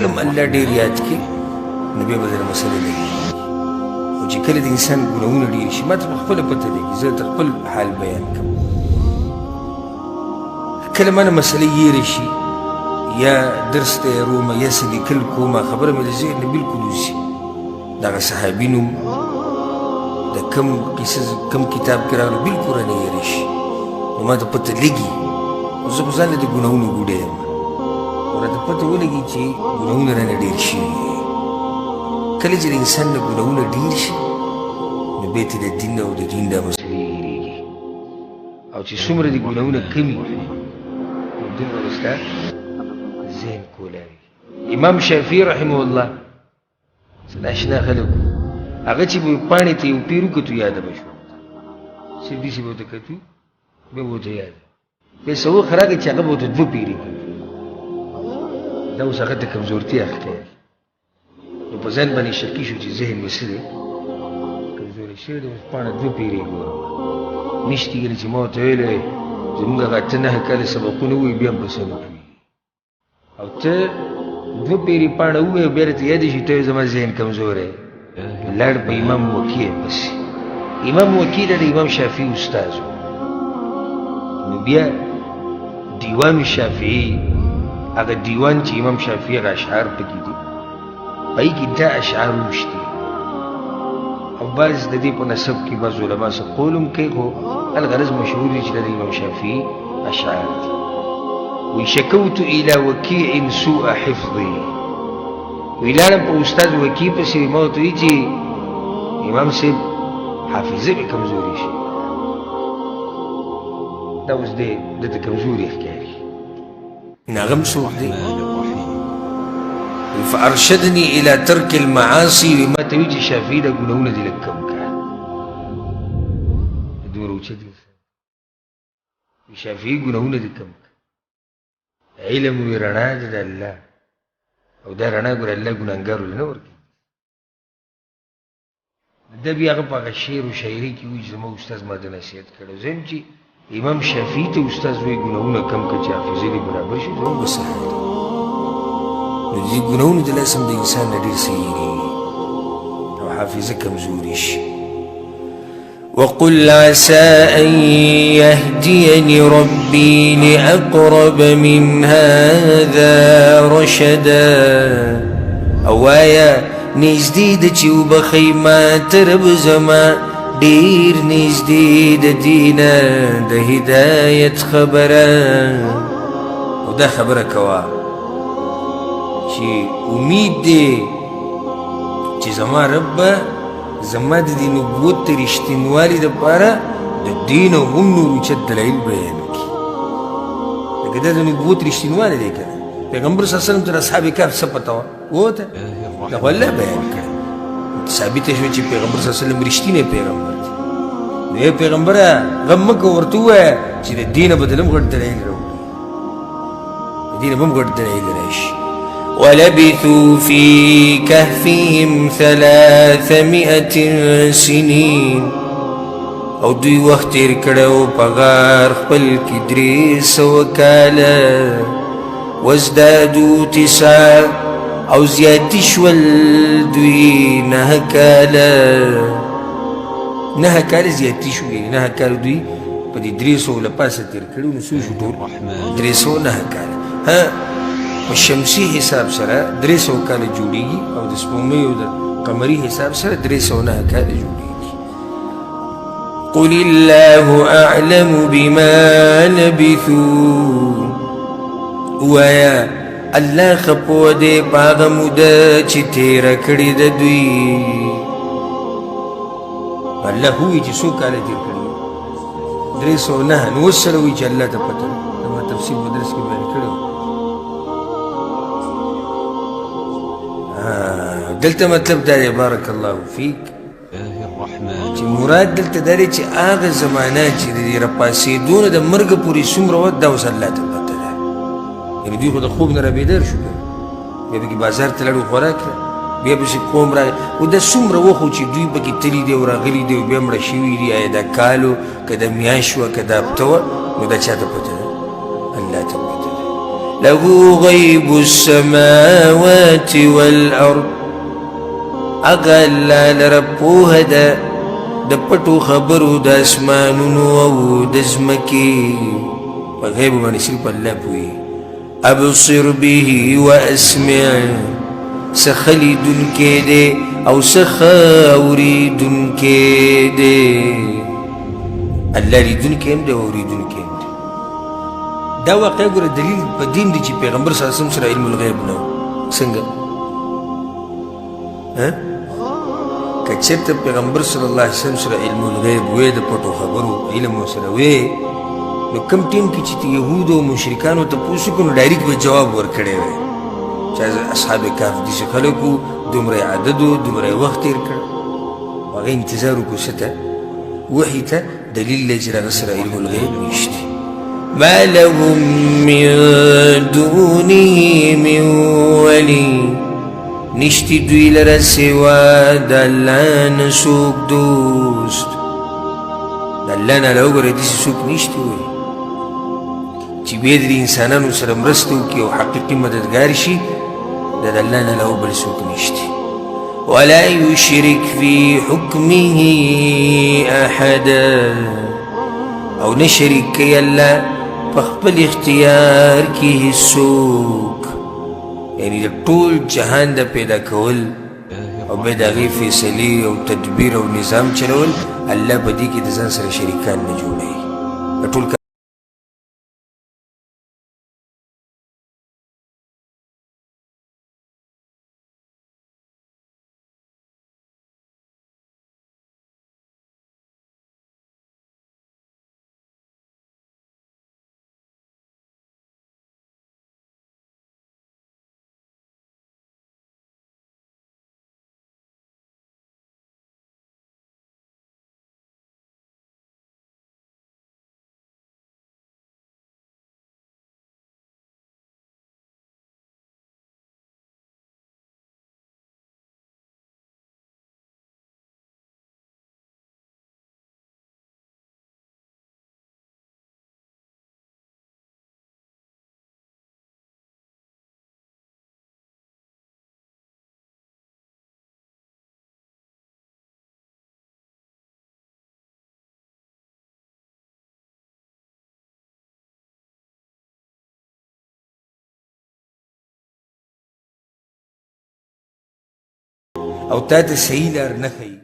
کله هم الله ډېر یاد کړي نو بیا به درنه مسله لګي او چې کله د انسان ګناهونه ډېر شي ما ته په خپله پته لګي زه تر خپل حال بیان کوم کله ما نه مسله یېرې شي یا درس ته یېرومه یا څه لیکل کومه خبره مې د ذهن نه بلکل وځي دغه صحابي نوم د کم کیسه کم کتاب کې راغلی بلکل رانه یېرې شي نو ما ته پته لګي زه خو ځان له د ګناهونو ګوډی یم او راته پته ولګي چې ګناهونه رانه ډېر شوي کله چې د انسان نه ګناهونه ډېر شي نو بیا ته د دین او د دین دا مسلې هېرېږي او چې څومره د ګناهونه کمي نو دومره به ستا ذهن کولاوي امام شافعي رحمه الله څه ناشنا خلک هغه چې به پاڼې ته یو پیر وکتو یاده به شو صرف داسې به ورته کتو بیا به ورته یاده بیا څه وخت راغی چې هغه به ورته دوه پیرې کوي دا اوس هغه ته کمزورتیا ښکاري نو په ځان باندې شکي شو چې ذهن مې څه دی کمزوري شوی دی اوس پاڼه دوه پیرې ګورم نشتي ګرې چې ما ورته ویلی زموږ هغه اته نهه کاله سبقونه ووایي بیا هم په څه نه پوهېږي او ته دوه پیرې پاڼه ووایې او بیا راته یادې شي ته زما ذهن کمزوری لاړ په امام وکیع پسې امام وکیع د امام شافعي استاد و نو بیا دیوان شافعي هغه دیوان چې امام شافعي هغه اشعار پکې دي پای کې دا اشعار وشتي او بعض د دې په نسب کې بعض علما څه قول هم کوي خو الغرض مشهور دي چې د امام شافعي اشعار دي وی شکوت الى وکیع سوء حفظي وی لاړم په استاد وکیع پسې ما ورته وایي چې امام صاحب حافظه مې کمزوري شي دا اوس دی دته کمزوري ښکاري نغم څوک دی فارشدني الى ترك المعاصي وما ته وایي چې شافعي دا ګناهونه دي لږ کم کړه دومره اوچت انسان شافعي ګناهونه دي کم کړه علم وی رڼا ده د الله او دا رڼا ګوره الله ګناهګارو له نه ورکوي ده بیا هغه په هغه شعر و شاعري کې وایي زما استاد ما ته نصیحت کړی زه یم چې امام شافعي ته استاد وایي ګناهونه کم کړه چې حافظه دې برابر شي زموږ به صحت دی نو دې ګناهونو د لاسه هم د انسان نه ډېر څه هېرېږي او حافظه کمزوري شي وقل عسى أن يهديني ربي لأقرب من هذا رشدا او آیا نزدې ده چې وبخۍ ماته رب زما ډېر نزدې د دینه د هدایت خبره او دا خبره کوه چې امید دی چې زما رب به زما د دې نبوت د رښتینوالي دپاره د دین او هم نور اوچت دلایل بیان کړي لکه دا د نبوت رښتینوالی دی که نه پیغمبر صلی الله علیه وسلم تر اصحاب کهف څه پته وه وته دا خو الله بیان کړی ثابته شوه چې پیغمبر صلی الله علیه وسلم رښتینی پیغمبر دی نو ای پیغمبره غم مه کوه ورته ووایه چې د دینه به دله هم غټ دلایل راوړي د دینه به هم غټ دلایل راشي ولبثوا في كهفهم 300 سنين او دوی وخت تیر کړو په غار خپل کې 300 کاله وازدادوا 9 او زیات شول دوی 9 کاله 9 کاله زیات شو 9 کاله دوی په دې 300 لپاسه تیر کړو نو څو شو ټول 309 کاله ها په شمسي حساب سره 300 کاله جوړیږي او د سپوږمۍ او د قمري حساب سره 309 کاله جوړیږي قل الله اعلم بما لبثوا ويا الله خپو دې پاغه موده چې تیر کړی د دوی الله هوی چې څو کاله تیر کړی 309 نو سره وی چې الله ته پته ما تفصیل مدرس کې بیان کړو دلته مطلب دا دی بارک الله فیک چې مراد دلته دا دی چې هغه زمانه چې د راپاسېدونه د مرګه پورې څومره وخت دا اوس الله ته پته ده یعنې دوی خو د خوب نه رابېدار شو بیا پکې بازار ته لاړو خوراک بیا پسې قوم راغی او دا څومره وخت و چې دوی پکې تللي دي او راغلي دي او بیا مړه شوي دي آیا دا کال و که دا میاشت وه که دا هفته وه نو دا چا ته پته ده الله ته پته ده له غیب السماوات والارض اغا اللہ لرا پوہ دا د پټو خبرو د اسمانونو او د ځمکې په غیب باندې صرف الله پوهي ابصر به واسمع څه لیدونکی دی او څه اورېدونکی دی الله لیدونکی هم دی او اورېدونکی هم دی دا واقعه ګوره دلیل په دین دی چې پیغمبر صلی الله علیه وسلم سره علم الغیب نه څنګه که چېرته پیغمبر صلی الله علیه وسلم سره علم الغیب وې د پټو خبرو علم ورسره وې نو کوم ټیم کې چې یهودو او مشرکانو ته پوښتنه وکړو نو ډایرکټ به جواب ورکړی وی چې اصحاب کهف داسې خلکو دومره عدد و دومره وخت تېر کړ هغه انتظار وکړو څه ته وحي ته دلیل دی چې د هغه سره علم الغیب نشته ما لهم من دونه من ولي نشتی دوی لره سوا د الله نه څوک دوست د الله نه علاوه ګوره داسې څوک نشته وایي چې بیا د انسانانو سره مرسته وکړي او حقیقي مددګار شي د الله نه علاوه بل څوک نشته ولا یشرک فی حکمه احدا او نه شریک کوي الله په خپل اختیار کې هیڅوک یعنی د ټول جهان د پیدا کول او بیا د هغې فیصلې او تدبیر او نظام چلول الله په دې کې د ځان سره شریکان نه جوړوي د ټول او تا ته صحیح لار نه ښیي